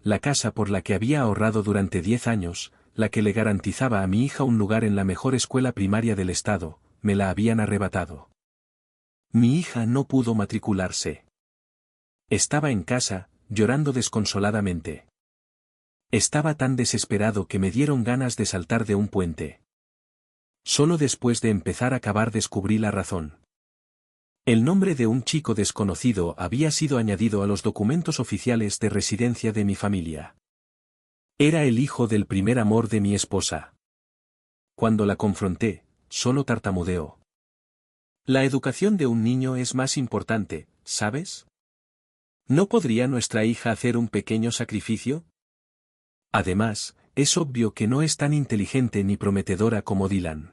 la casa por la que había ahorrado durante 10 años, la que le garantizaba a mi hija un lugar en la mejor escuela primaria del estado, me la habían arrebatado. Mi hija no pudo matricularse. Estaba en casa, llorando desconsoladamente. Estaba tan desesperado que me dieron ganas de saltar de un puente. Solo después de empezar a cavar descubrí la razón. El nombre de un chico desconocido había sido añadido a los documentos oficiales de residencia de mi familia. Era el hijo del primer amor de mi esposa. Cuando la confronté, solo tartamudeó. La educación de un niño es más importante, ¿sabes? ¿No podría nuestra hija hacer un pequeño sacrificio? Además, es obvio que no es tan inteligente ni prometedora como Dylan.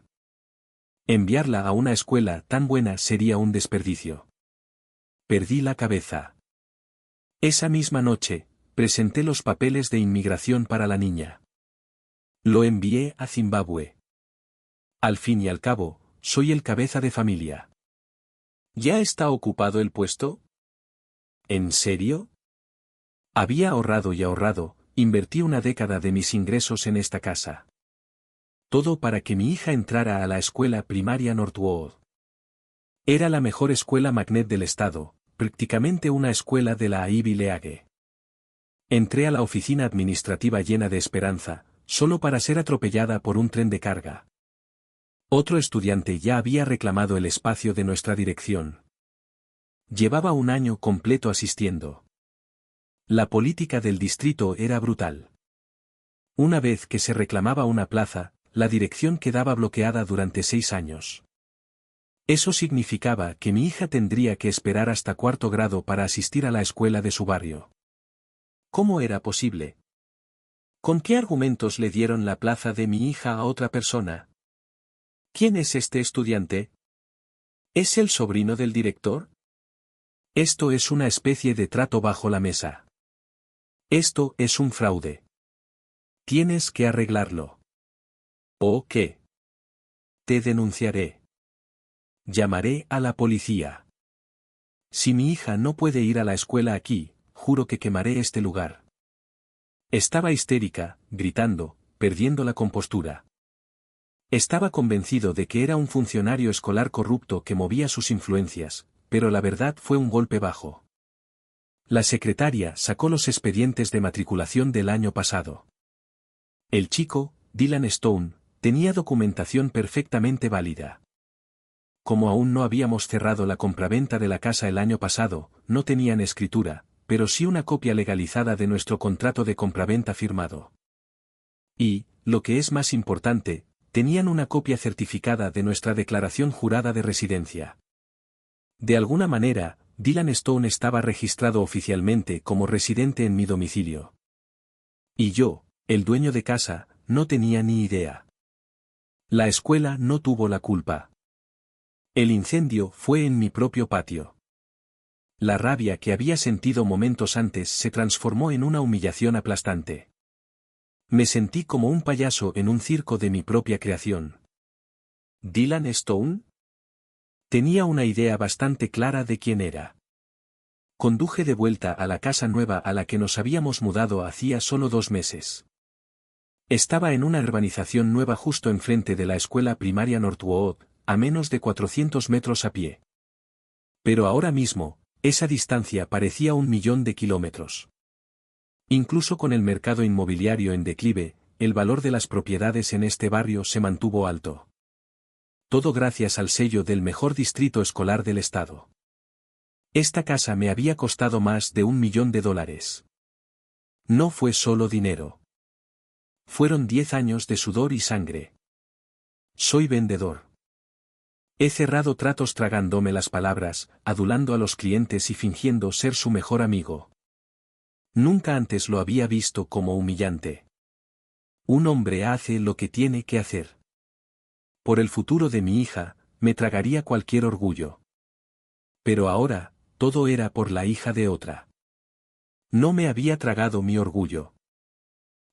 Enviarla a una escuela tan buena sería un desperdicio. Perdí la cabeza. Esa misma noche, presenté los papeles de inmigración para la niña. Lo envié a Zimbabue. Al fin y al cabo, soy el cabeza de familia. ¿Ya está ocupado el puesto? ¿En serio? Había ahorrado y ahorrado, invertí una década de mis ingresos en esta casa. Todo para que mi hija entrara a la escuela primaria Northwood. Era la mejor escuela magnet del estado, prácticamente una escuela de la Ivy League. Entré a la oficina administrativa llena de esperanza, solo para ser atropellada por un tren de carga. Otro estudiante ya había reclamado el espacio de nuestra dirección. Llevaba un año completo asistiendo. La política del distrito era brutal. Una vez que se reclamaba una plaza, la dirección quedaba bloqueada durante 6 años. Eso significaba que mi hija tendría que esperar hasta 4º grado para asistir a la escuela de su barrio. ¿Cómo era posible? ¿Con qué argumentos le dieron la plaza de mi hija a otra persona? ¿Quién es este estudiante? ¿Es el sobrino del director? Esto es una especie de trato bajo la mesa. Esto es un fraude. Tienes que arreglarlo. ¿O qué? Te denunciaré. Llamaré a la policía. Si mi hija no puede ir a la escuela aquí, juro que quemaré este lugar. Estaba histérica, gritando, perdiendo la compostura. Estaba convencido de que era un funcionario escolar corrupto que movía sus influencias, pero la verdad fue un golpe bajo. La secretaria sacó los expedientes de matriculación del año pasado. El chico, Dylan Stone, tenía documentación perfectamente válida. Como aún no habíamos cerrado la compraventa de la casa el año pasado, no tenían escritura, pero sí una copia legalizada de nuestro contrato de compraventa firmado. Y, lo que es más importante, tenían una copia certificada de nuestra declaración jurada de residencia. De alguna manera, Dylan Stone estaba registrado oficialmente como residente en mi domicilio. Y yo, el dueño de casa, no tenía ni idea. La escuela no tuvo la culpa. El incendio fue en mi propio patio. La rabia que había sentido momentos antes se transformó en una humillación aplastante. Me sentí como un payaso en un circo de mi propia creación. ¿Dylan Stone? Tenía una idea bastante clara de quién era. Conduje de vuelta a la casa nueva a la que nos habíamos mudado hacía solo 2 meses. Estaba en una urbanización nueva justo enfrente de la escuela primaria Northwood, a menos de 400 metros a pie. Pero ahora mismo, esa distancia parecía 1.000.000 de kilómetros. Incluso con el mercado inmobiliario en declive, el valor de las propiedades en este barrio se mantuvo alto. Todo gracias al sello del mejor distrito escolar del estado. Esta casa me había costado más de $1.000.000. No fue solo dinero. Fueron 10 años de sudor y sangre. Soy vendedor. He cerrado tratos tragándome las palabras, adulando a los clientes y fingiendo ser su mejor amigo. Nunca antes lo había visto como humillante. Un hombre hace lo que tiene que hacer. Por el futuro de mi hija, me tragaría cualquier orgullo. Pero ahora, todo era por la hija de otra. No me había tragado mi orgullo.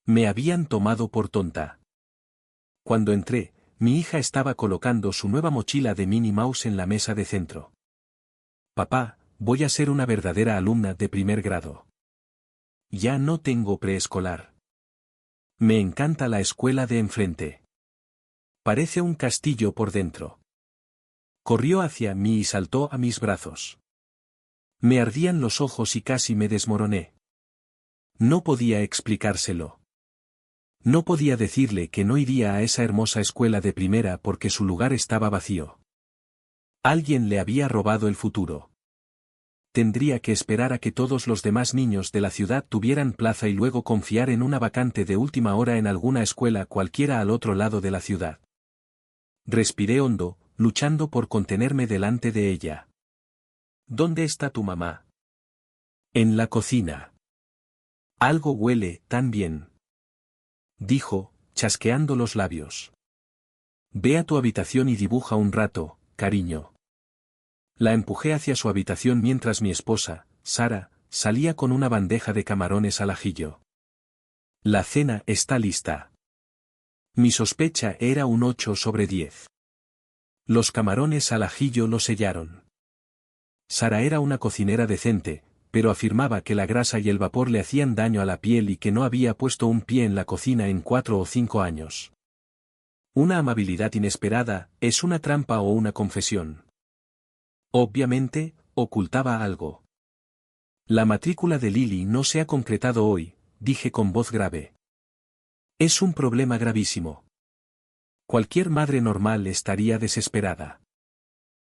Me habían tomado por tonta. Cuando entré, mi hija estaba colocando su nueva mochila de Minnie Mouse en la mesa de centro. Papá, voy a ser una verdadera alumna de primer grado. Ya no tengo preescolar. Me encanta la escuela de enfrente. Parece un castillo por dentro. Corrió hacia mí y saltó a mis brazos. Me ardían los ojos y casi me desmoroné. No podía explicárselo. No podía decirle que no iría a esa hermosa escuela de primera porque su lugar estaba vacío. Alguien le había robado el futuro. Tendría que esperar a que todos los demás niños de la ciudad tuvieran plaza y luego confiar en una vacante de última hora en alguna escuela cualquiera al otro lado de la ciudad. Respiré hondo, luchando por contenerme delante de ella. ¿Dónde está tu mamá? En la cocina. Algo huele tan bien. Dijo, chasqueando los labios. Ve a tu habitación y dibuja un rato, cariño. La empujé hacia su habitación mientras mi esposa, Sara, salía con una bandeja de camarones al ajillo. La cena está lista. Mi sospecha era un 8 sobre 10. Los camarones al ajillo lo sellaron. Sara era una cocinera decente, pero afirmaba que la grasa y el vapor le hacían daño a la piel y que no había puesto un pie en la cocina en 4 o 5 años. Una amabilidad inesperada, ¿es una trampa o una confesión? Obviamente, ocultaba algo. La matrícula de Lily no se ha concretado hoy, dije con voz grave. Es un problema gravísimo. Cualquier madre normal estaría desesperada.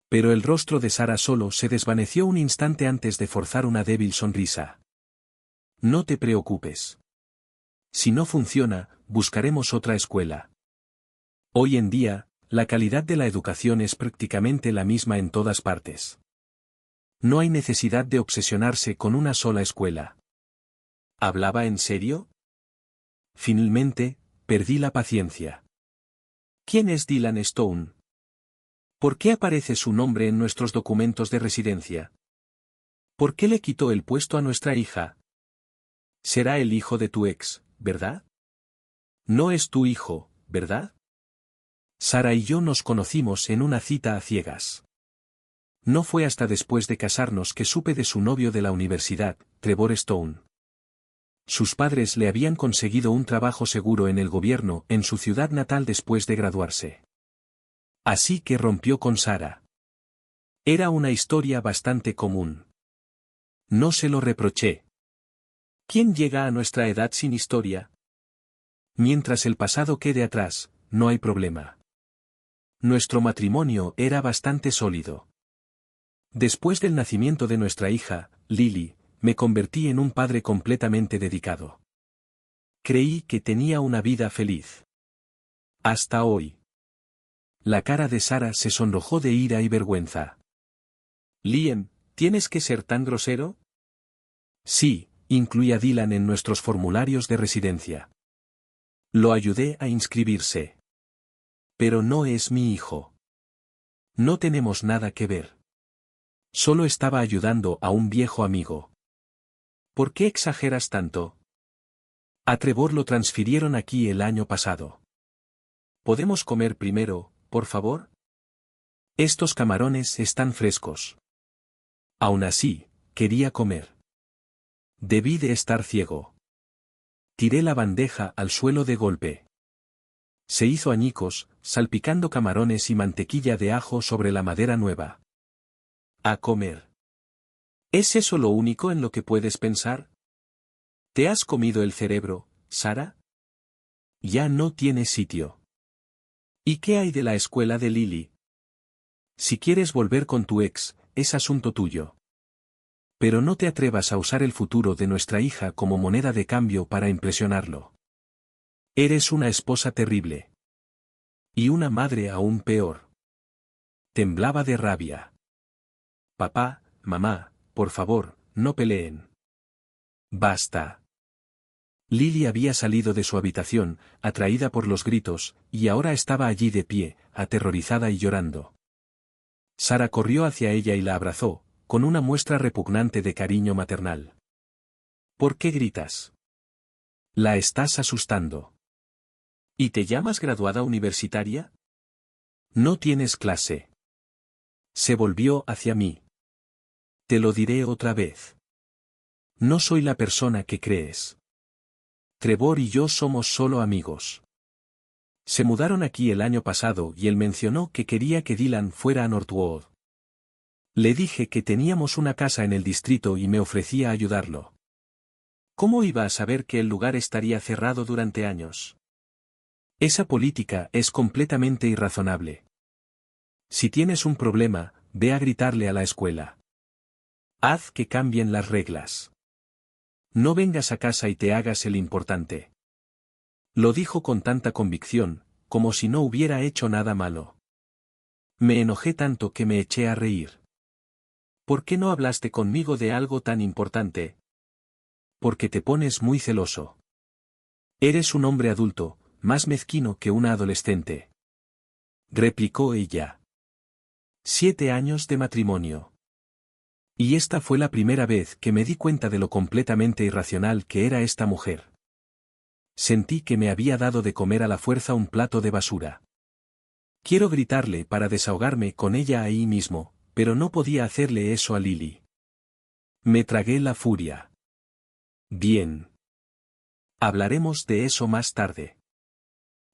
Pero el rostro de Sara solo se desvaneció un instante antes de forzar una débil sonrisa. No te preocupes. Si no funciona, buscaremos otra escuela. Hoy en día, la calidad de la educación es prácticamente la misma en todas partes. No hay necesidad de obsesionarse con una sola escuela. ¿Hablaba en serio? Finalmente, perdí la paciencia. ¿Quién es Dylan Stone? ¿Por qué aparece su nombre en nuestros documentos de residencia? ¿Por qué le quitó el puesto a nuestra hija? Será el hijo de tu ex, ¿verdad? No es tu hijo, ¿verdad? Sara y yo nos conocimos en una cita a ciegas. No fue hasta después de casarnos que supe de su novio de la universidad, Trevor Stone. Sus padres le habían conseguido un trabajo seguro en el gobierno en su ciudad natal después de graduarse. Así que rompió con Sara. Era una historia bastante común. No se lo reproché. ¿Quién llega a nuestra edad sin historia? Mientras el pasado quede atrás, no hay problema. Nuestro matrimonio era bastante sólido. Después del nacimiento de nuestra hija, Lily, me convertí en un padre completamente dedicado. Creí que tenía una vida feliz. Hasta hoy. La cara de Sara se sonrojó de ira y vergüenza. Liam, ¿tienes que ser tan grosero? Sí, incluí a Dylan en nuestros formularios de residencia. Lo ayudé a inscribirse. Pero no es mi hijo. No tenemos nada que ver. Solo estaba ayudando a un viejo amigo. ¿Por qué exageras tanto? A Trevor lo transfirieron aquí el año pasado. ¿Podemos comer primero, por favor? Estos camarones están frescos. Aún así, quería comer. Debí de estar ciego. Tiré la bandeja al suelo de golpe. Se hizo añicos, salpicando camarones y mantequilla de ajo sobre la madera nueva. A comer. ¿Es eso lo único en lo que puedes pensar? ¿Te has comido el cerebro, Sara? Ya no tiene sitio. ¿Y qué hay de la escuela de Lily? Si quieres volver con tu ex, es asunto tuyo. Pero no te atrevas a usar el futuro de nuestra hija como moneda de cambio para impresionarlo. Eres una esposa terrible. Y una madre aún peor. Temblaba de rabia. Papá, mamá, por favor, no peleen. Basta. Lily había salido de su habitación, atraída por los gritos, y ahora estaba allí de pie, aterrorizada y llorando. Sara corrió hacia ella y la abrazó, con una muestra repugnante de cariño maternal. ¿Por qué gritas? La estás asustando. ¿Y te llamas graduada universitaria? No tienes clase. Se volvió hacia mí. Te lo diré otra vez. No soy la persona que crees. Trevor y yo somos solo amigos. Se mudaron aquí el año pasado y él mencionó que quería que Dylan fuera a Northwood. Le dije que teníamos una casa en el distrito y me ofrecía ayudarlo. ¿Cómo iba a saber que el lugar estaría cerrado durante años? Esa política es completamente irrazonable. Si tienes un problema, ve a gritarle a la escuela. Haz que cambien las reglas. No vengas a casa y te hagas el importante. Lo dijo con tanta convicción, como si no hubiera hecho nada malo. Me enojé tanto que me eché a reír. ¿Por qué no hablaste conmigo de algo tan importante? Porque te pones muy celoso. Eres un hombre adulto, más mezquino que una adolescente. Replicó ella. 7 años de matrimonio. Y esta fue la primera vez que me di cuenta de lo completamente irracional que era esta mujer. Sentí que me había dado de comer a la fuerza un plato de basura. Quiero gritarle para desahogarme con ella ahí mismo, pero no podía hacerle eso a Lily. Me tragué la furia. Bien. Hablaremos de eso más tarde.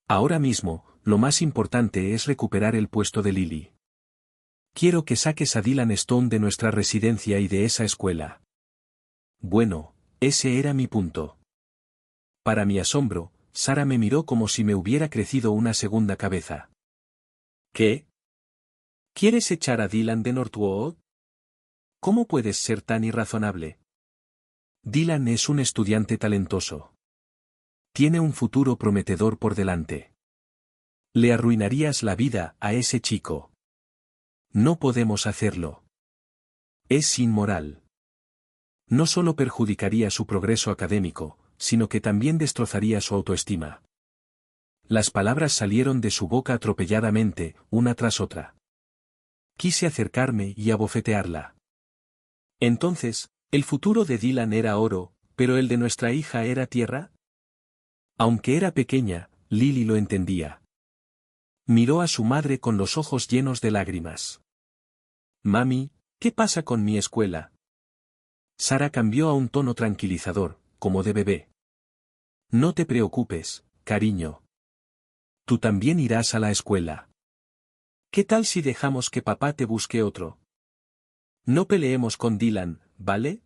Ahora mismo, lo más importante es recuperar el puesto de Lily. Quiero que saques a Dylan Stone de nuestra residencia y de esa escuela. Bueno, ese era mi punto. Para mi asombro, Sara me miró como si me hubiera crecido una segunda cabeza. ¿Qué? ¿Quieres echar a Dylan de Northwood? ¿Cómo puedes ser tan irrazonable? Dylan es un estudiante talentoso. Tiene un futuro prometedor por delante. Le arruinarías la vida a ese chico. No podemos hacerlo. Es inmoral. No solo perjudicaría su progreso académico, sino que también destrozaría su autoestima. Las palabras salieron de su boca atropelladamente, una tras otra. Quise acercarme y abofetearla. Entonces, ¿el futuro de Dylan era oro, pero el de nuestra hija era tierra? Aunque era pequeña, Lily lo entendía. Miró a su madre con los ojos llenos de lágrimas. Mami, ¿qué pasa con mi escuela? Sara cambió a un tono tranquilizador, como de bebé. No te preocupes, cariño. Tú también irás a la escuela. ¿Qué tal si dejamos que papá te busque otro? No peleemos con Dylan, ¿vale?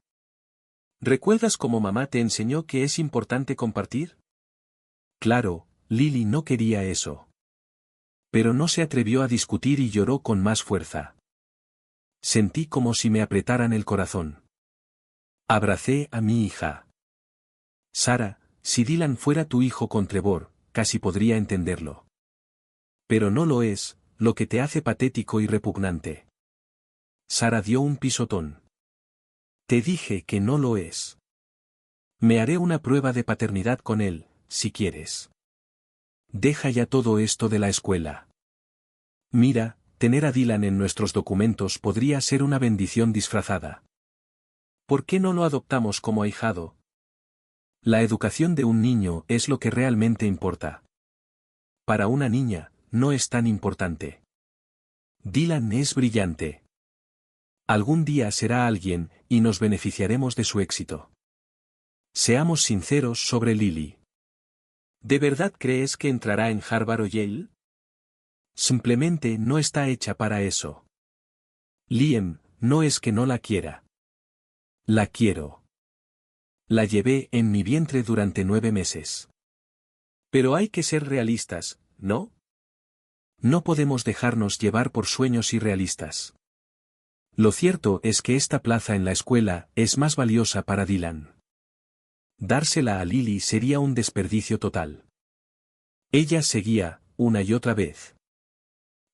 ¿Recuerdas cómo mamá te enseñó que es importante compartir? Claro, Lily no quería eso. Pero no se atrevió a discutir y lloró con más fuerza. Sentí como si me apretaran el corazón. Abracé a mi hija. Sara, si Dylan fuera tu hijo con Trevor, casi podría entenderlo. Pero no lo es, lo que te hace patético y repugnante. Sara dio un pisotón. Te dije que no lo es. Me haré una prueba de paternidad con él, si quieres. Deja ya todo esto de la escuela. Mira, tener a Dylan en nuestros documentos podría ser una bendición disfrazada. ¿Por qué no lo adoptamos como ahijado? La educación de un niño es lo que realmente importa. Para una niña, no es tan importante. Dylan es brillante. Algún día será alguien, y nos beneficiaremos de su éxito. Seamos sinceros sobre Lily. ¿De verdad crees que entrará en Harvard o Yale? Simplemente no está hecha para eso. Liam, no es que no la quiera. La quiero. La llevé en mi vientre durante 9 meses. Pero hay que ser realistas, ¿no? No podemos dejarnos llevar por sueños irrealistas. Lo cierto es que esta plaza en la escuela es más valiosa para Dylan. Dársela a Lily sería un desperdicio total. Ella seguía, una y otra vez.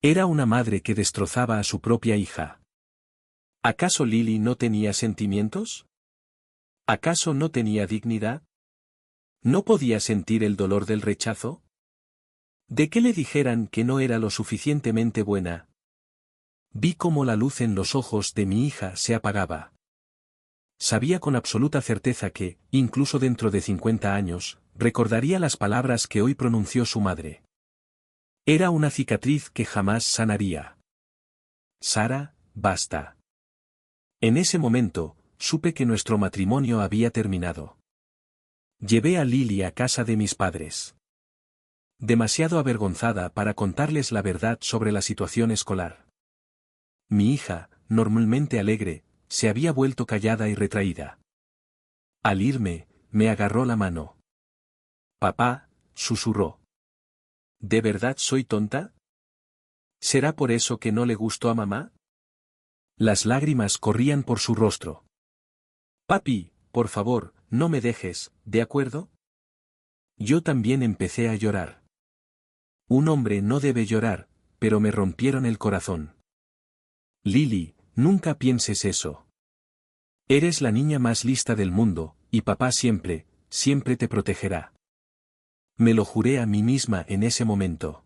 Era una madre que destrozaba a su propia hija. ¿Acaso Lily no tenía sentimientos? ¿Acaso no tenía dignidad? ¿No podía sentir el dolor del rechazo? ¿De qué le dijeran que no era lo suficientemente buena? Vi cómo la luz en los ojos de mi hija se apagaba. Sabía con absoluta certeza que, incluso dentro de 50 años, recordaría las palabras que hoy pronunció su madre. Era una cicatriz que jamás sanaría. Sara, basta. En ese momento, supe que nuestro matrimonio había terminado. Llevé a Lily a casa de mis padres. Demasiado avergonzada para contarles la verdad sobre la situación escolar. Mi hija, normalmente alegre, se había vuelto callada y retraída. Al irme, me agarró la mano. Papá, susurró. ¿De verdad soy tonta? ¿Será por eso que no le gustó a mamá? Las lágrimas corrían por su rostro. Papi, por favor, no me dejes, ¿de acuerdo? Yo también empecé a llorar. Un hombre no debe llorar, pero me rompieron el corazón. Lily, nunca pienses eso. Eres la niña más lista del mundo, y papá siempre, siempre te protegerá. Me lo juré a mí misma en ese momento.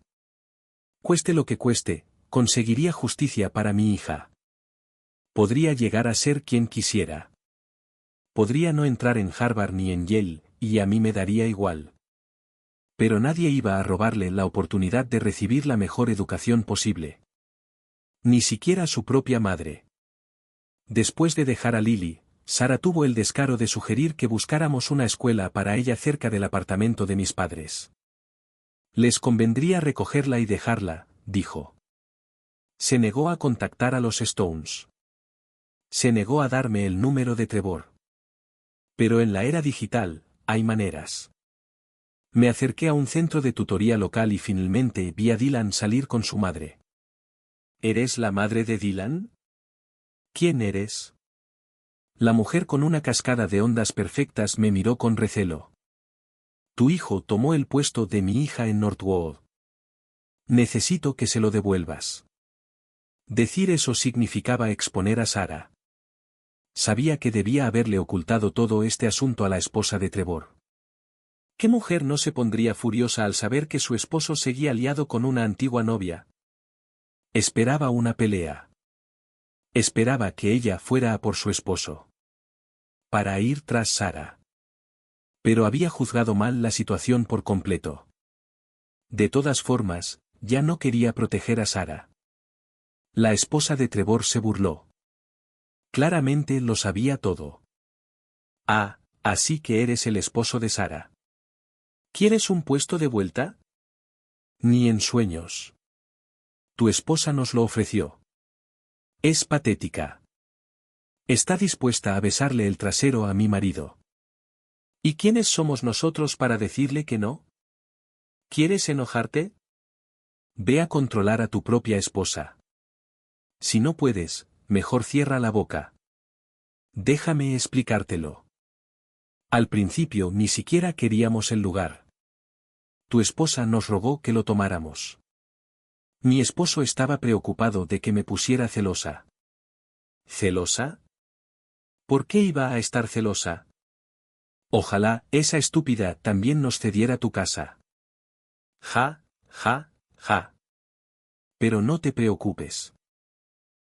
Cueste lo que cueste, conseguiría justicia para mi hija. Podría llegar a ser quien quisiera. Podría no entrar en Harvard ni en Yale, y a mí me daría igual. Pero nadie iba a robarle la oportunidad de recibir la mejor educación posible. Ni siquiera su propia madre. Después de dejar a Lily, Sara tuvo el descaro de sugerir que buscáramos una escuela para ella cerca del apartamento de mis padres. Les convendría recogerla y dejarla, dijo. Se negó a contactar a los Stones. Se negó a darme el número de Trevor. Pero en la era digital, hay maneras. Me acerqué a un centro de tutoría local y finalmente vi a Dylan salir con su madre. ¿Eres la madre de Dylan? ¿Quién eres? La mujer con una cascada de ondas perfectas me miró con recelo. Tu hijo tomó el puesto de mi hija en Northwood. Necesito que se lo devuelvas. Decir eso significaba exponer a Sara. Sabía que debía haberle ocultado todo este asunto a la esposa de Trevor. ¿Qué mujer no se pondría furiosa al saber que su esposo seguía liado con una antigua novia? Esperaba una pelea. Esperaba que ella fuera a por su esposo. Para ir tras Sara. Pero había juzgado mal la situación por completo. De todas formas, ya no quería proteger a Sara. La esposa de Trevor se burló. Claramente lo sabía todo. Ah, así que eres el esposo de Sara. ¿Quieres un puesto de vuelta? Ni en sueños. Tu esposa nos lo ofreció. Es patética. Está dispuesta a besarle el trasero a mi marido. ¿Y quiénes somos nosotros para decirle que no? ¿Quieres enojarte? Ve a controlar a tu propia esposa. Si no puedes, mejor cierra la boca. Déjame explicártelo. Al principio ni siquiera queríamos el lugar. Tu esposa nos rogó que lo tomáramos. Mi esposo estaba preocupado de que me pusiera celosa. ¿Celosa? ¿Por qué iba a estar celosa? Ojalá esa estúpida también nos cediera tu casa. Ja, ja, ja. Pero no te preocupes.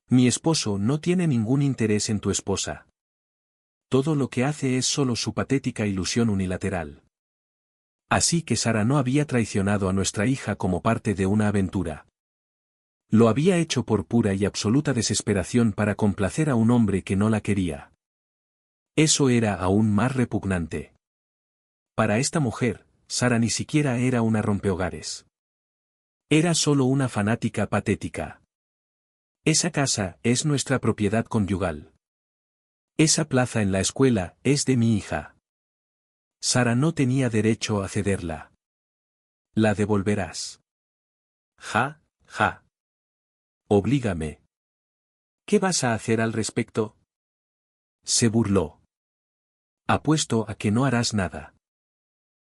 Mi esposo no tiene ningún interés en tu esposa. Todo lo que hace es solo su patética ilusión unilateral. Así que Sara no había traicionado a nuestra hija como parte de una aventura. Lo había hecho por pura y absoluta desesperación para complacer a un hombre que no la quería. Eso era aún más repugnante. Para esta mujer, Sara ni siquiera era una rompehogares. Era solo una fanática patética. Esa casa es nuestra propiedad conyugal. Esa plaza en la escuela es de mi hija. Sara no tenía derecho a cederla. La devolverás. Ja, ja. Oblígame. ¿Qué vas a hacer al respecto? Se burló. Apuesto a que no harás nada.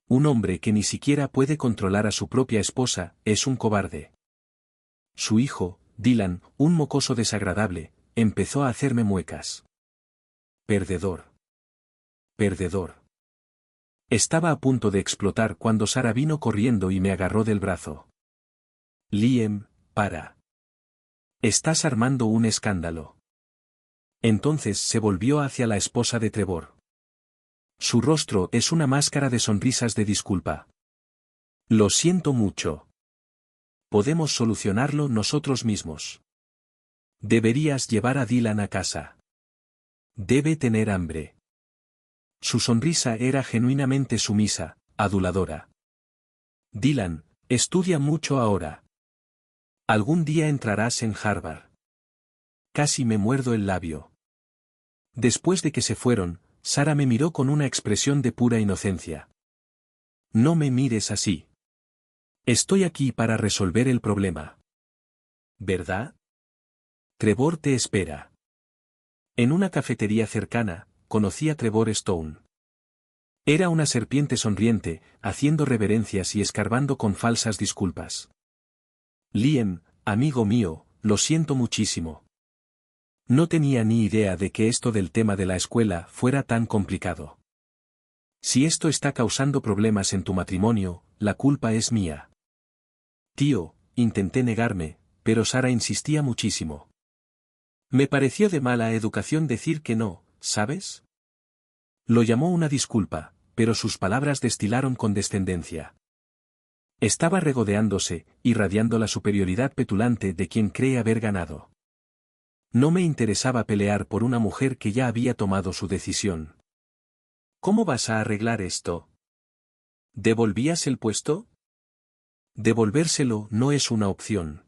Un hombre que ni siquiera puede controlar a su propia esposa, es un cobarde. Su hijo, Dylan, un mocoso desagradable, empezó a hacerme muecas. Perdedor. Perdedor. Estaba a punto de explotar cuando Sara vino corriendo y me agarró del brazo. Liam, para. Estás armando un escándalo. Entonces se volvió hacia la esposa de Trevor. Su rostro es una máscara de sonrisas de disculpa. Lo siento mucho. Podemos solucionarlo nosotros mismos. Deberías llevar a Dylan a casa. Debe tener hambre. Su sonrisa era genuinamente sumisa, aduladora. Dylan, estudia mucho ahora. Algún día entrarás en Harvard. Casi me muerdo el labio. Después de que se fueron, Sara me miró con una expresión de pura inocencia. No me mires así. Estoy aquí para resolver el problema. ¿Verdad? Trevor te espera. En una cafetería cercana, conocí a Trevor Stone. Era una serpiente sonriente, haciendo reverencias y escarbando con falsas disculpas. Liam, amigo mío, lo siento muchísimo. No tenía ni idea de que esto del tema de la escuela fuera tan complicado. Si esto está causando problemas en tu matrimonio, la culpa es mía. Tío, intenté negarme, pero Sara insistía muchísimo. Me pareció de mala educación decir que no, ¿sabes? Lo llamó una disculpa, pero sus palabras destilaron condescendencia. Estaba regodeándose, irradiando la superioridad petulante de quien cree haber ganado. No me interesaba pelear por una mujer que ya había tomado su decisión. ¿Cómo vas a arreglar esto? ¿Devolvías el puesto? Devolvérselo no es una opción.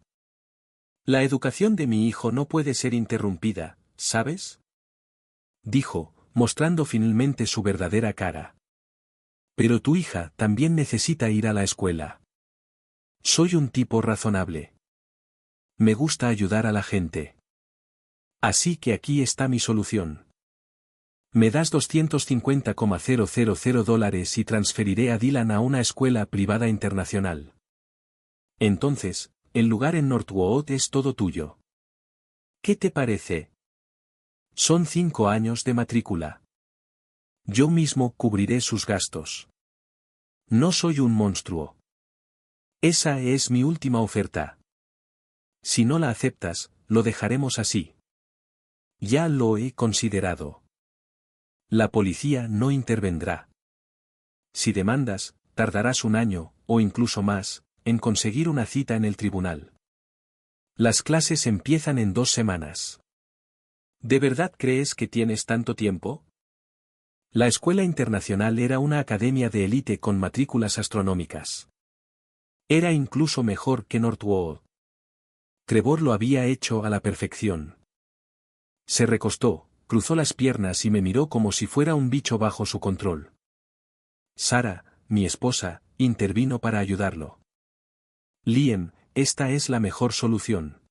La educación de mi hijo no puede ser interrumpida, ¿sabes? Dijo, mostrando finalmente su verdadera cara. Pero tu hija también necesita ir a la escuela. Soy un tipo razonable. Me gusta ayudar a la gente. Así que aquí está mi solución. Me das $250,000 y transferiré a Dylan a una escuela privada internacional. Entonces, el lugar en Northwood es todo tuyo. ¿Qué te parece? Son 5 años de matrícula. Yo mismo cubriré sus gastos. No soy un monstruo. Esa es mi última oferta. Si no la aceptas, lo dejaremos así. Ya lo he considerado. La policía no intervendrá. Si demandas, tardarás 1 año, o incluso más, en conseguir una cita en el tribunal. Las clases empiezan en 2 semanas. ¿De verdad crees que tienes tanto tiempo? La escuela internacional era una academia de élite con matrículas astronómicas. Era incluso mejor que Northwood. Trevor lo había hecho a la perfección. Se recostó, cruzó las piernas y me miró como si fuera un bicho bajo su control. Sara, mi esposa, intervino para ayudarlo. Liam, esta es la mejor solución.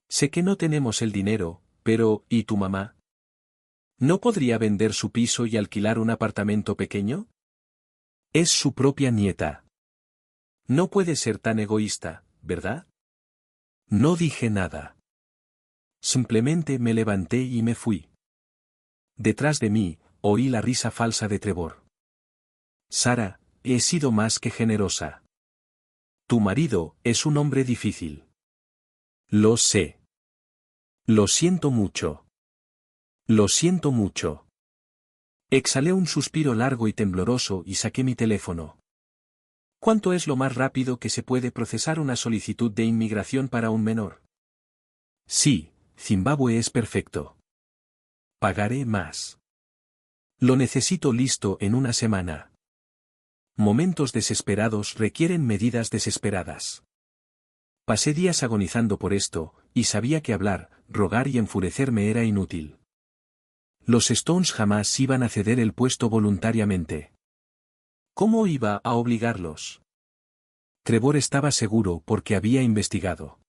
Sé que no tenemos el dinero, pero, ¿y tu mamá? ¿No podría vender su piso y alquilar un apartamento pequeño? Es su propia nieta. No puede ser tan egoísta, ¿verdad? No dije nada. Simplemente me levanté y me fui. Detrás de mí, oí la risa falsa de Trevor. Sara, he sido más que generosa. Tu marido es un hombre difícil. Lo sé. Lo siento mucho. Lo siento mucho. Exhalé un suspiro largo y tembloroso y saqué mi teléfono. ¿Cuánto es lo más rápido que se puede procesar una solicitud de inmigración para un menor? Sí, Zimbabue es perfecto. Pagaré más. Lo necesito listo en 1 semana. Momentos desesperados requieren medidas desesperadas. Pasé días agonizando por esto, y sabía que hablar, rogar y enfurecerme era inútil. Los Stones jamás iban a ceder el puesto voluntariamente. ¿Cómo iba a obligarlos? Trevor estaba seguro porque había investigado.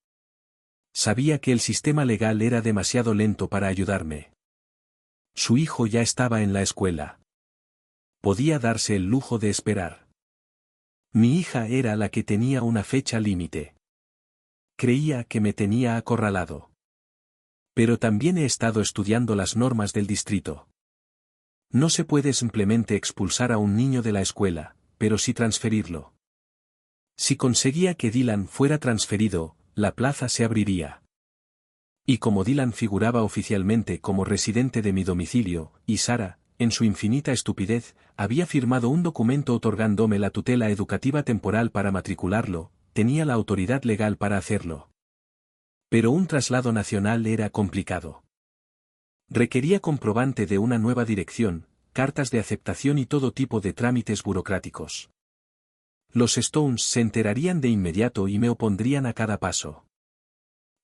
Sabía que el sistema legal era demasiado lento para ayudarme. Su hijo ya estaba en la escuela. Podía darse el lujo de esperar. Mi hija era la que tenía una fecha límite. Creía que me tenía acorralado. Pero también he estado estudiando las normas del distrito. No se puede simplemente expulsar a un niño de la escuela, pero sí transferirlo. Si conseguía que Dylan fuera transferido, la plaza se abriría. Y como Dylan figuraba oficialmente como residente de mi domicilio, y Sara, en su infinita estupidez, había firmado un documento otorgándome la tutela educativa temporal para matricularlo, tenía la autoridad legal para hacerlo. Pero un traslado nacional era complicado. Requería comprobante de una nueva dirección, cartas de aceptación y todo tipo de trámites burocráticos. Los Stones se enterarían de inmediato y me opondrían a cada paso.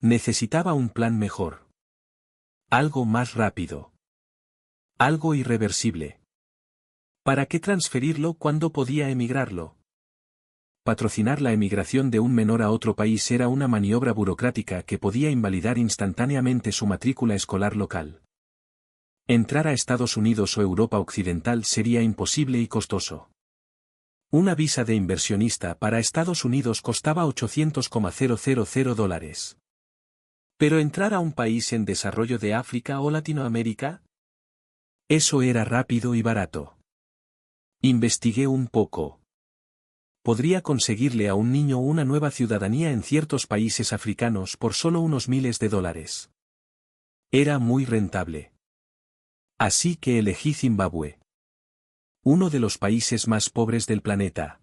Necesitaba un plan mejor. Algo más rápido. Algo irreversible. ¿Para qué transferirlo cuando podía emigrarlo? Patrocinar la emigración de un menor a otro país era una maniobra burocrática que podía invalidar instantáneamente su matrícula escolar local. Entrar a Estados Unidos o Europa Occidental sería imposible y costoso. Una visa de inversionista para Estados Unidos costaba $800,000. ¿Pero entrar a un país en desarrollo de África o Latinoamérica? Eso era rápido y barato. Investigué un poco. Podría conseguirle a un niño una nueva ciudadanía en ciertos países africanos por solo unos miles de dólares. Era muy rentable. Así que elegí Zimbabue. Uno de los países más pobres del planeta.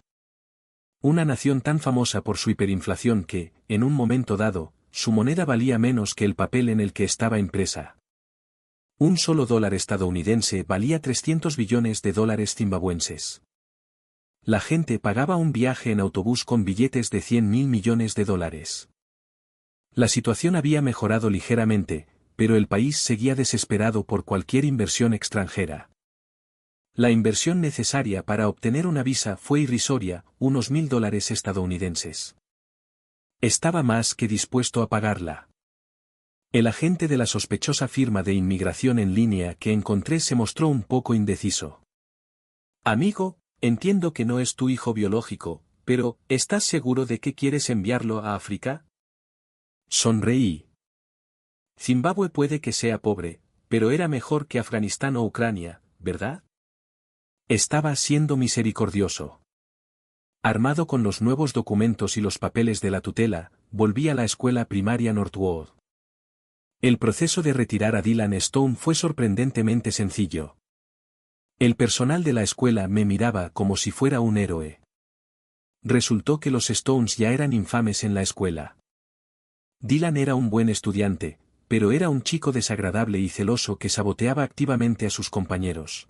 Una nación tan famosa por su hiperinflación que, en un momento dado, su moneda valía menos que el papel en el que estaba impresa. Un solo dólar estadounidense valía 300 billones de dólares zimbabuenses. La gente pagaba un viaje en autobús con billetes de 100.000 millones de dólares. La situación había mejorado ligeramente, pero el país seguía desesperado por cualquier inversión extranjera. La inversión necesaria para obtener una visa fue irrisoria, unos $1.000 estadounidenses. Estaba más que dispuesto a pagarla. El agente de la sospechosa firma de inmigración en línea que encontré se mostró un poco indeciso. Amigo, entiendo que no es tu hijo biológico, pero ¿estás seguro de que quieres enviarlo a África? Sonreí. Zimbabue puede que sea pobre, pero era mejor que Afganistán o Ucrania, ¿verdad? Estaba siendo misericordioso. Armado con los nuevos documentos y los papeles de la tutela, volví a la escuela primaria Northwood. El proceso de retirar a Dylan Stone fue sorprendentemente sencillo. El personal de la escuela me miraba como si fuera un héroe. Resultó que los Stones ya eran infames en la escuela. Dylan era un buen estudiante, pero era un chico desagradable y celoso que saboteaba activamente a sus compañeros.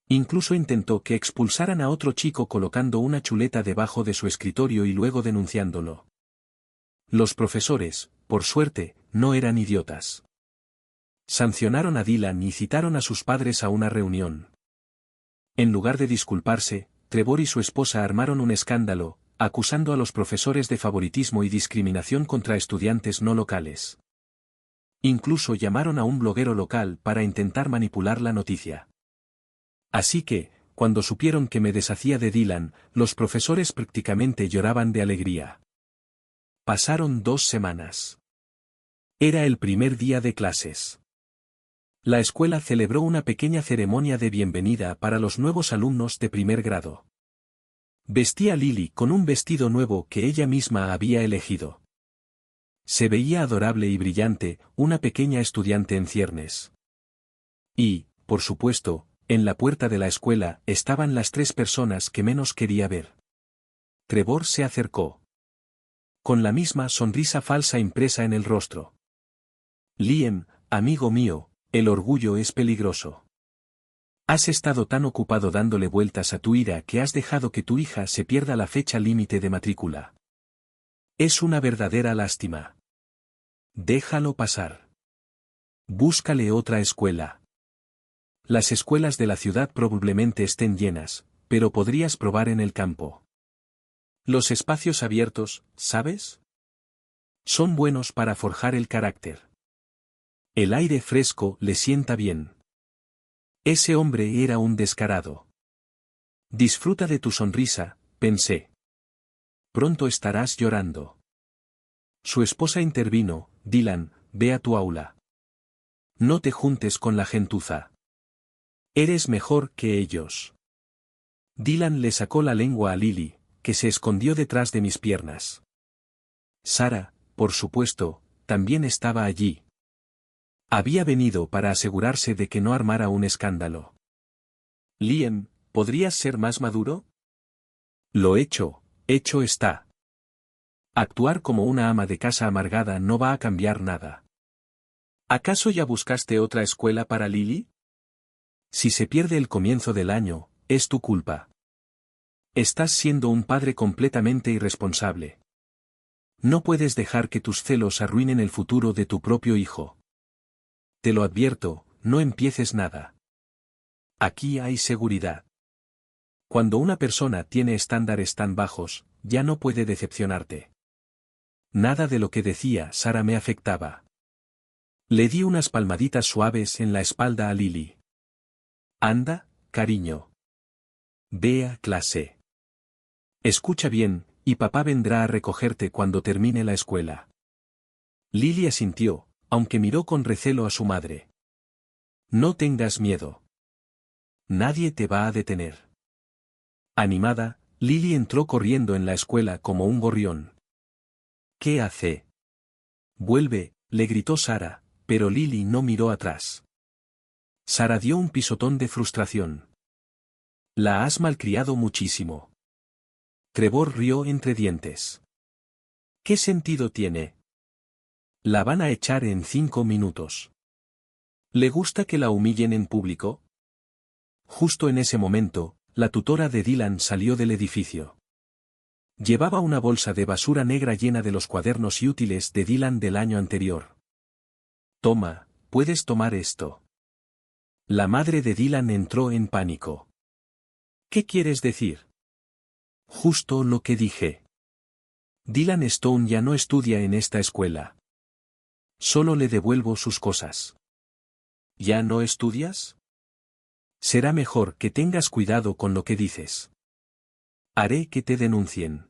Incluso intentó que expulsaran a otro chico colocando una chuleta debajo de su escritorio y luego denunciándolo. Los profesores, por suerte, no eran idiotas. Sancionaron a Dylan y citaron a sus padres a una reunión. En lugar de disculparse, Trevor y su esposa armaron un escándalo, acusando a los profesores de favoritismo y discriminación contra estudiantes no locales. Incluso llamaron a un bloguero local para intentar manipular la noticia. Así que, cuando supieron que me deshacía de Dylan, los profesores prácticamente lloraban de alegría. Pasaron 2 semanas. Era el primer día de clases. La escuela celebró una pequeña ceremonia de bienvenida para los nuevos alumnos de primer grado. Vestí a Lily con un vestido nuevo que ella misma había elegido. Se veía adorable y brillante, una pequeña estudiante en ciernes. Y, por supuesto, en la puerta de la escuela estaban las 3 personas que menos quería ver. Trevor se acercó. Con la misma sonrisa falsa impresa en el rostro. Liam, amigo mío, el orgullo es peligroso. Has estado tan ocupado dándole vueltas a tu ira que has dejado que tu hija se pierda la fecha límite de matrícula. Es una verdadera lástima. Déjalo pasar. Búscale otra escuela. Las escuelas de la ciudad probablemente estén llenas, pero podrías probar en el campo. Los espacios abiertos, ¿sabes? Son buenos para forjar el carácter. El aire fresco le sienta bien. Ese hombre era un descarado. Disfruta de tu sonrisa, pensé. Pronto estarás llorando. Su esposa intervino, Dylan, ve a tu aula. No te juntes con la gentuza. Eres mejor que ellos. Dylan le sacó la lengua a Lily, que se escondió detrás de mis piernas. Sara, por supuesto, también estaba allí. Había venido para asegurarse de que no armara un escándalo. Liam, ¿podrías ser más maduro? Lo hecho está. Actuar como una ama de casa amargada no va a cambiar nada. ¿Acaso ya buscaste otra escuela para Lily? Si se pierde el comienzo del año, es tu culpa. Estás siendo un padre completamente irresponsable. No puedes dejar que tus celos arruinen el futuro de tu propio hijo. Te lo advierto, no empieces nada. Aquí hay seguridad. Cuando una persona tiene estándares tan bajos, ya no puede decepcionarte. Nada de lo que decía Sara me afectaba. Le di unas palmaditas suaves en la espalda a Lily. Anda, cariño. Ve a clase. Escucha bien, y papá vendrá a recogerte cuando termine la escuela. Lily asintió, aunque miró con recelo a su madre. No tengas miedo. Nadie te va a detener. Animada, Lily entró corriendo en la escuela como un gorrión. ¿Qué hace? Vuelve, le gritó Sara, pero Lily no miró atrás. Sara dio un pisotón de frustración. La has malcriado muchísimo. Trevor rió entre dientes. ¿Qué sentido tiene? La van a echar en 5 minutos. ¿Le gusta que la humillen en público? Justo en ese momento, la tutora de Dylan salió del edificio. Llevaba una bolsa de basura negra llena de los cuadernos y útiles de Dylan del año anterior. Toma, puedes tomar esto. La madre de Dylan entró en pánico. ¿Qué quieres decir? Justo lo que dije. Dylan Stone ya no estudia en esta escuela. Solo le devuelvo sus cosas. ¿Ya no estudias? Será mejor que tengas cuidado con lo que dices. Haré que te denuncien.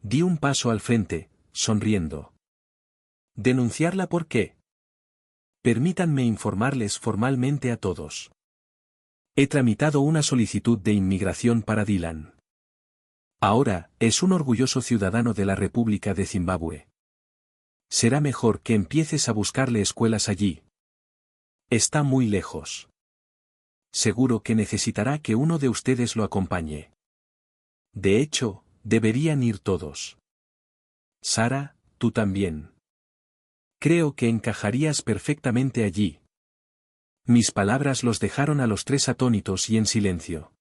Di un paso al frente, sonriendo. ¿Denunciarla por qué? Permítanme informarles formalmente a todos. He tramitado una solicitud de inmigración para Dylan. Ahora, es un orgulloso ciudadano de la República de Zimbabue. Será mejor que empieces a buscarle escuelas allí. Está muy lejos. Seguro que necesitará que uno de ustedes lo acompañe. De hecho, deberían ir todos. Sara, tú también. Creo que encajarías perfectamente allí. Mis palabras los dejaron a los tres atónitos y en silencio.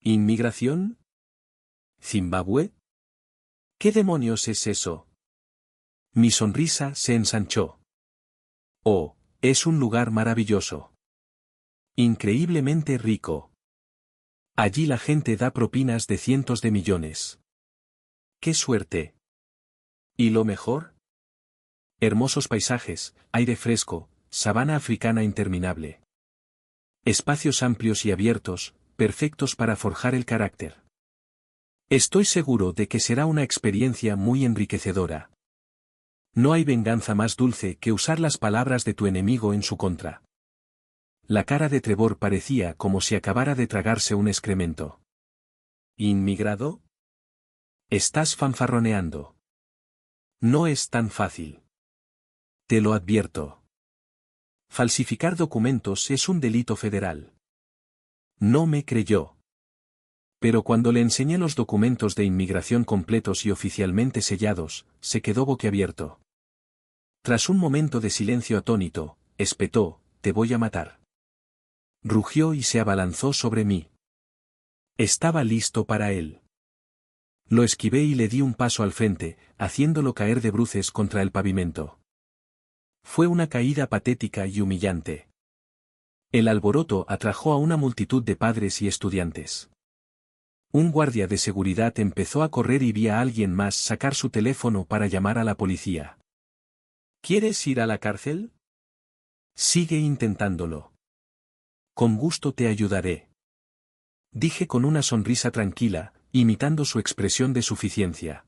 ¿Inmigración? ¿Zimbabue? ¿Qué demonios es eso? Mi sonrisa se ensanchó. Oh, es un lugar maravilloso. Increíblemente rico. Allí la gente da propinas de cientos de millones. ¡Qué suerte! ¿Y lo mejor? Hermosos paisajes, aire fresco, sabana africana interminable. Espacios amplios y abiertos, perfectos para forjar el carácter. Estoy seguro de que será una experiencia muy enriquecedora. No hay venganza más dulce que usar las palabras de tu enemigo en su contra. La cara de Trevor parecía como si acabara de tragarse un excremento. ¿Inmigrado? Estás fanfarroneando. No es tan fácil. Te lo advierto. Falsificar documentos es un delito federal. No me creyó. Pero cuando le enseñé los documentos de inmigración completos y oficialmente sellados, se quedó boquiabierto. Tras un momento de silencio atónito, espetó, «Te voy a matar». Rugió y se abalanzó sobre mí. Estaba listo para él. Lo esquivé y le di un paso al frente, haciéndolo caer de bruces contra el pavimento. Fue una caída patética y humillante. El alboroto atrajo a una multitud de padres y estudiantes. Un guardia de seguridad empezó a correr y vi a alguien más sacar su teléfono para llamar a la policía. ¿Quieres ir a la cárcel? Sigue intentándolo. Con gusto te ayudaré. Dije con una sonrisa tranquila, imitando su expresión de suficiencia.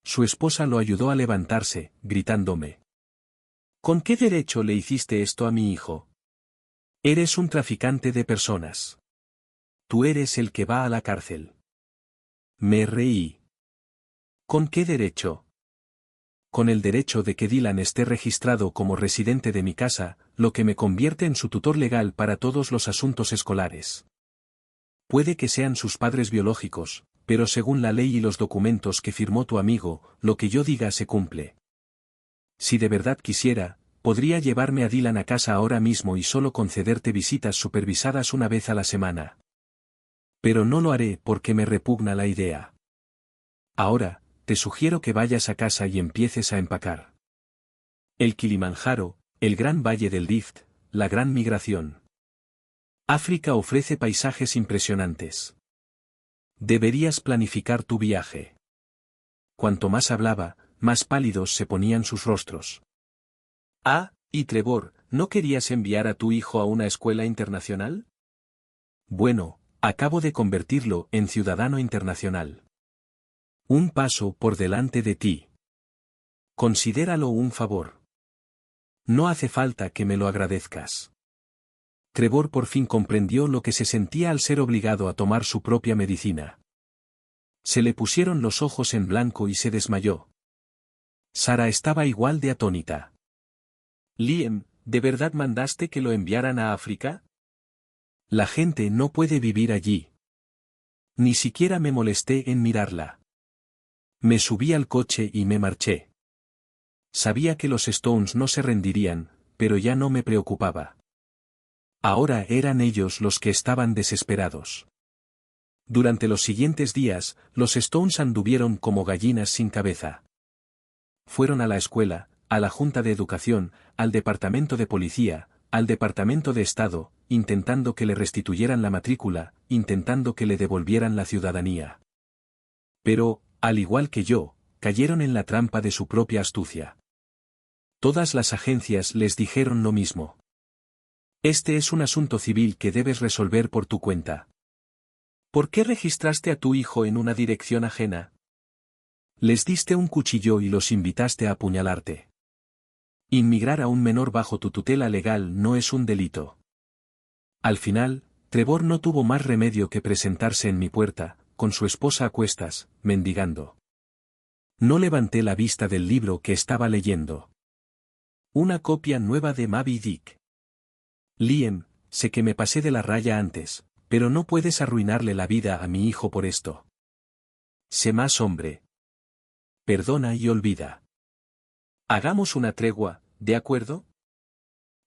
Su esposa lo ayudó a levantarse, gritándome. ¿Con qué derecho le hiciste esto a mi hijo? Eres un traficante de personas. Tú eres el que va a la cárcel. Me reí. ¿Con qué derecho? Con el derecho de que Dylan esté registrado como residente de mi casa, lo que me convierte en su tutor legal para todos los asuntos escolares. Puede que sean sus padres biológicos, pero según la ley y los documentos que firmó tu amigo, lo que yo diga se cumple. Si de verdad quisiera, Podría llevarme a Dylan a casa ahora mismo y solo concederte visitas supervisadas una vez a la semana. Pero no lo haré porque me repugna la idea. Ahora, te sugiero que vayas a casa y empieces a empacar. El Kilimanjaro, el gran valle del Rift, la gran migración. África ofrece paisajes impresionantes. Deberías planificar tu viaje. Cuanto más hablaba, más pálidos se ponían sus rostros. Ah, y Trevor, ¿no querías enviar a tu hijo a una escuela internacional? Bueno, acabo de convertirlo en ciudadano internacional. Un paso por delante de ti. Considéralo un favor. No hace falta que me lo agradezcas. Trevor por fin comprendió lo que se sentía al ser obligado a tomar su propia medicina. Se le pusieron los ojos en blanco y se desmayó. Sara estaba igual de atónita. Liam, ¿de verdad mandaste que lo enviaran a África? La gente no puede vivir allí. Ni siquiera me molesté en mirarla. Me subí al coche y me marché. Sabía que los Stones no se rendirían, pero ya no me preocupaba. Ahora eran ellos los que estaban desesperados. Durante los siguientes días, los Stones anduvieron como gallinas sin cabeza. Fueron a la escuela, a la Junta de Educación, al Departamento de Policía, al Departamento de Estado, intentando que le restituyeran la matrícula, intentando que le devolvieran la ciudadanía. Pero, al igual que yo, cayeron en la trampa de su propia astucia. Todas las agencias les dijeron lo mismo. Este es un asunto civil que debes resolver por tu cuenta. ¿Por qué registraste a tu hijo en una dirección ajena? Les diste un cuchillo y los invitaste a apuñalarte. Inmigrar a un menor bajo tu tutela legal no es un delito. Al final, Trevor no tuvo más remedio que presentarse en mi puerta, con su esposa a cuestas, mendigando. No levanté la vista del libro que estaba leyendo. Una copia nueva de Moby Dick. Liam, sé que me pasé de la raya antes, pero no puedes arruinarle la vida a mi hijo por esto. Sé más hombre. Perdona y olvida. Hagamos una tregua, ¿de acuerdo?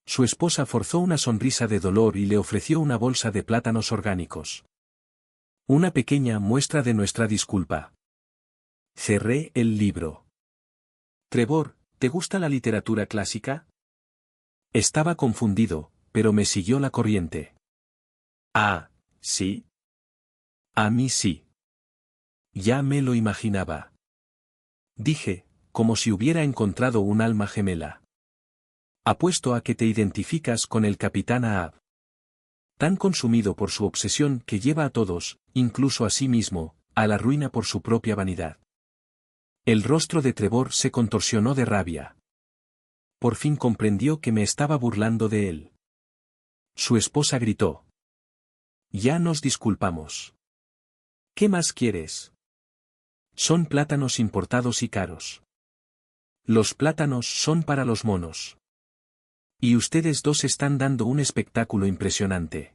Su esposa forzó una sonrisa de dolor y le ofreció una bolsa de plátanos orgánicos. Una pequeña muestra de nuestra disculpa. Cerré el libro. Trevor, ¿te gusta la literatura clásica? Estaba confundido, pero me siguió la corriente. Ah, ¿sí? A mí sí. Ya me lo imaginaba. Dije, como si hubiera encontrado un alma gemela. Apuesto a que te identificas con el capitán Ahab. Tan consumido por su obsesión que lleva a todos, incluso a sí mismo, a la ruina por su propia vanidad. El rostro de Trevor se contorsionó de rabia. Por fin comprendió que me estaba burlando de él. Su esposa gritó. Ya nos disculpamos. ¿Qué más quieres? Son plátanos importados y caros. Los plátanos son para los monos. Y ustedes dos están dando un espectáculo impresionante.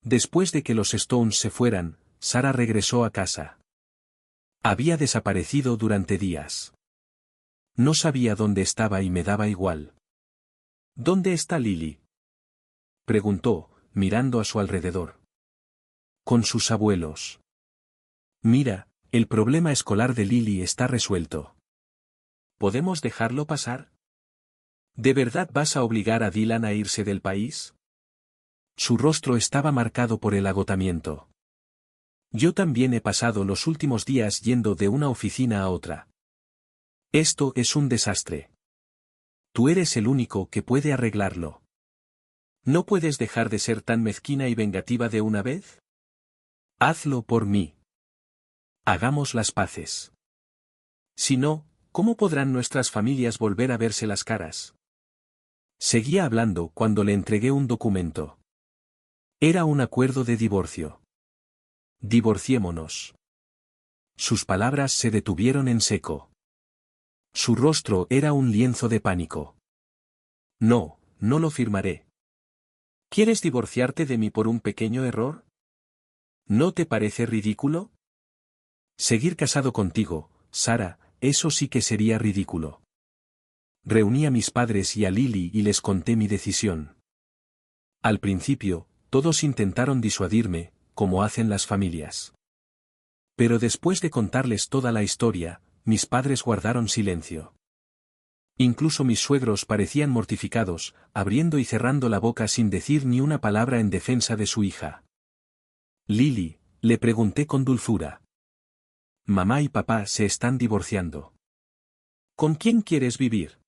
Después de que los Stones se fueran, Sara regresó a casa. Había desaparecido durante días. No sabía dónde estaba y me daba igual. ¿Dónde está Lily? Preguntó, mirando a su alrededor. Con sus abuelos. Mira, el problema escolar de Lily está resuelto. ¿Podemos dejarlo pasar? ¿De verdad vas a obligar a Dylan a irse del país? Su rostro estaba marcado por el agotamiento. Yo también he pasado los últimos días yendo de una oficina a otra. Esto es un desastre. Tú eres el único que puede arreglarlo. ¿No puedes dejar de ser tan mezquina y vengativa de una vez? Hazlo por mí. Hagamos las paces. Si no, ¿cómo podrán nuestras familias volver a verse las caras? Seguía hablando cuando le entregué un documento. Era un acuerdo de divorcio. Divorciémonos. Sus palabras se detuvieron en seco. Su rostro era un lienzo de pánico. No, no lo firmaré. ¿Quieres divorciarte de mí por un pequeño error? ¿No te parece ridículo? Seguir casado contigo, Sara, eso sí que sería ridículo. Reuní a mis padres y a Lily y les conté mi decisión. Al principio, todos intentaron disuadirme, como hacen las familias. Pero después de contarles toda la historia, mis padres guardaron silencio. Incluso mis suegros parecían mortificados, abriendo y cerrando la boca sin decir ni una palabra en defensa de su hija. Lily, le pregunté con dulzura. Mamá y papá se están divorciando. ¿Con quién quieres vivir?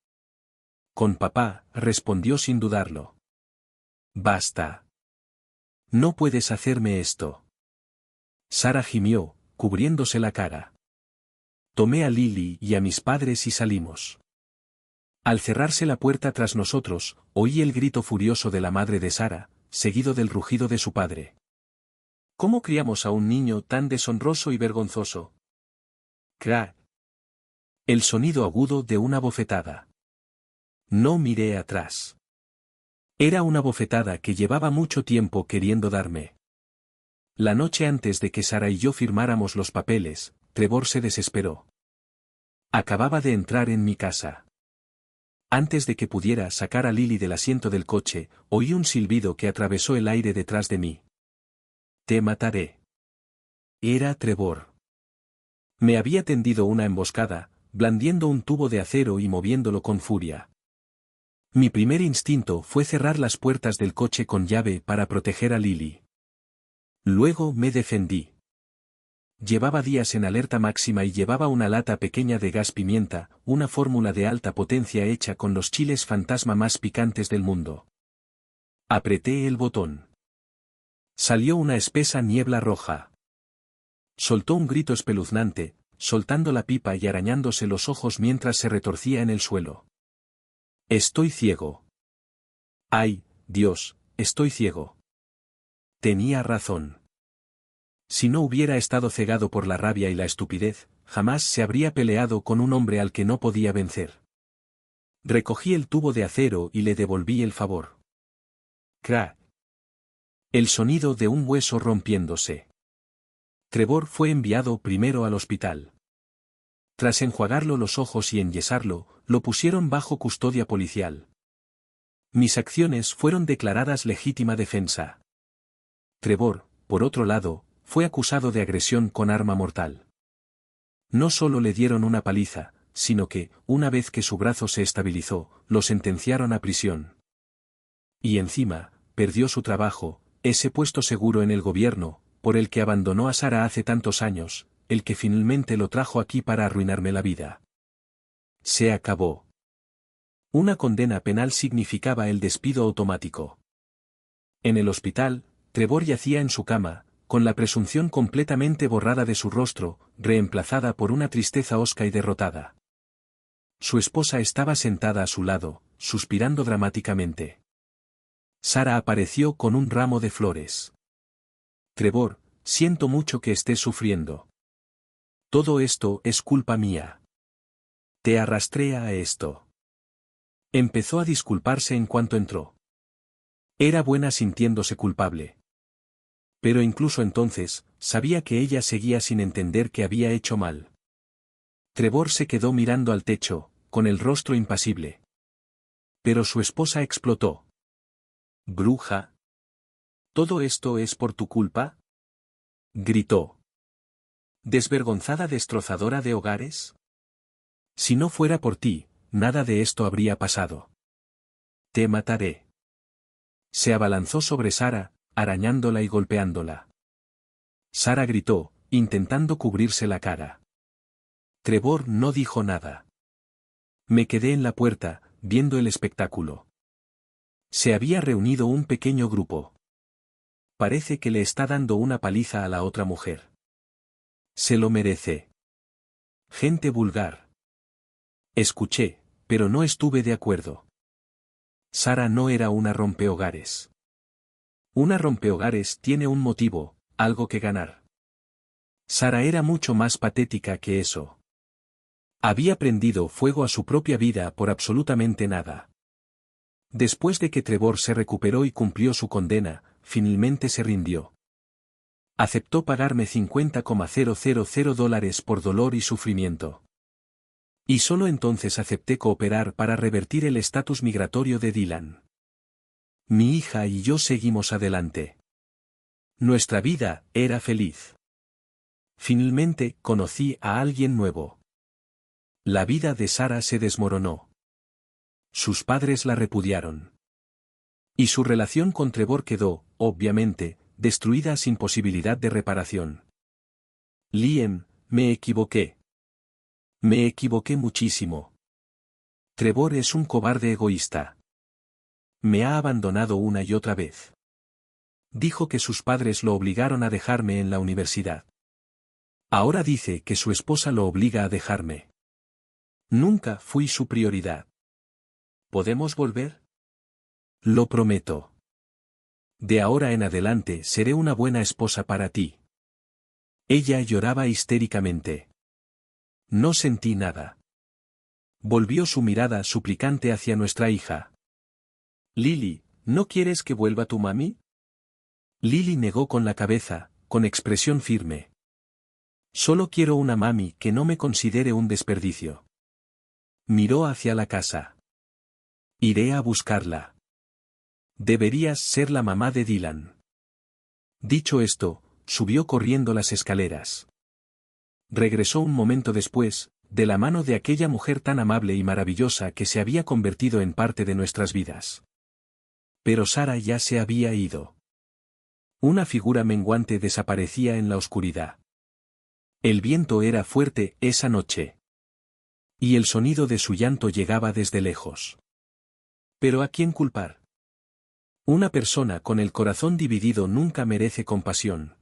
Con papá, respondió sin dudarlo. Basta. No puedes hacerme esto. Sara gimió, cubriéndose la cara. Tomé a Lily y a mis padres y salimos. Al cerrarse la puerta tras nosotros, oí el grito furioso de la madre de Sara, seguido del rugido de su padre. ¿Cómo criamos a un niño tan deshonroso y vergonzoso? Crack. El sonido agudo de una bofetada. No miré atrás. Era una bofetada que llevaba mucho tiempo queriendo darme. La noche antes de que Sara y yo firmáramos los papeles, Trevor se desesperó. Acababa de entrar en mi casa. Antes de que pudiera sacar a Lily del asiento del coche, oí un silbido que atravesó el aire detrás de mí. Te mataré. Era Trevor. Me había tendido una emboscada, blandiendo un tubo de acero y moviéndolo con furia. Mi primer instinto fue cerrar las puertas del coche con llave para proteger a Lily. Luego me defendí. Llevaba días en alerta máxima y llevaba una lata pequeña de gas pimienta, una fórmula de alta potencia hecha con los chiles fantasma más picantes del mundo. Apreté el botón. Salió una espesa niebla roja. Soltó un grito espeluznante, soltando la pipa y arañándose los ojos mientras se retorcía en el suelo. Estoy ciego. Ay, Dios, estoy ciego. Tenía razón. Si no hubiera estado cegado por la rabia y la estupidez, jamás se habría peleado con un hombre al que no podía vencer. Recogí el tubo de acero y le devolví el favor. Crack. El sonido de un hueso rompiéndose. Trevor fue enviado primero al hospital. Tras enjuagarlo los ojos y enyesarlo, lo pusieron bajo custodia policial. Mis acciones fueron declaradas legítima defensa. Trevor, por otro lado, fue acusado de agresión con arma mortal. No solo le dieron una paliza, sino que, una vez que su brazo se estabilizó, lo sentenciaron a prisión. Y encima, perdió su trabajo, ese puesto seguro en el gobierno, por el que abandonó a Sara hace tantos años, el que finalmente lo trajo aquí para arruinarme la vida. Se acabó. Una condena penal significaba el despido automático. En el hospital, Trevor yacía en su cama, con la presunción completamente borrada de su rostro, reemplazada por una tristeza hosca y derrotada. Su esposa estaba sentada a su lado, suspirando dramáticamente. Sara apareció con un ramo de flores. Trevor, siento mucho que estés sufriendo. Todo esto es culpa mía. Te arrastré a esto. Empezó a disculparse en cuanto entró. Era buena sintiéndose culpable. Pero incluso entonces, sabía que ella seguía sin entender que había hecho mal. Trevor se quedó mirando al techo, con el rostro impasible. Pero su esposa explotó. «Bruja. ¿Todo esto es por tu culpa?», gritó. «¿Desvergonzada destrozadora de hogares? Si no fuera por ti, nada de esto habría pasado. Te mataré». Se abalanzó sobre Sara, arañándola y golpeándola. Sara gritó, intentando cubrirse la cara. Trevor no dijo nada. Me quedé en la puerta, viendo el espectáculo. Se había reunido un pequeño grupo. Parece que le está dando una paliza a la otra mujer. Se lo merece. Gente vulgar. Escuché, pero no estuve de acuerdo. Sara no era una rompehogares. Una rompehogares tiene un motivo, algo que ganar. Sara era mucho más patética que eso. Había prendido fuego a su propia vida por absolutamente nada. Después de que Trevor se recuperó y cumplió su condena, finalmente se rindió. Aceptó pagarme $50,000 por dolor y sufrimiento. Y solo entonces acepté cooperar para revertir el estatus migratorio de Dylan. Mi hija y yo seguimos adelante. Nuestra vida era feliz. Finalmente conocí a alguien nuevo. La vida de Sara se desmoronó. Sus padres la repudiaron. Y su relación con Trevor quedó, obviamente, destruida sin posibilidad de reparación. Liam, me equivoqué. Me equivoqué muchísimo. Trevor es un cobarde egoísta. Me ha abandonado una y otra vez. Dijo que sus padres lo obligaron a dejarme en la universidad. Ahora dice que su esposa lo obliga a dejarme. Nunca fui su prioridad. ¿Podemos volver? Lo prometo. De ahora en adelante seré una buena esposa para ti. Ella lloraba histéricamente. No sentí nada. Volvió su mirada suplicante hacia nuestra hija. Lily, ¿no quieres que vuelva tu mami? Lily negó con la cabeza, con expresión firme. Solo quiero una mami que no me considere un desperdicio. Miró hacia la casa. Iré a buscarla. Deberías ser la mamá de Dylan. Dicho esto, subió corriendo las escaleras. Regresó un momento después, de la mano de aquella mujer tan amable y maravillosa que se había convertido en parte de nuestras vidas. Pero Sara ya se había ido. Una figura menguante desaparecía en la oscuridad. El viento era fuerte esa noche. Y el sonido de su llanto llegaba desde lejos. ¿Pero a quién culpar? Una persona con el corazón dividido nunca merece compasión.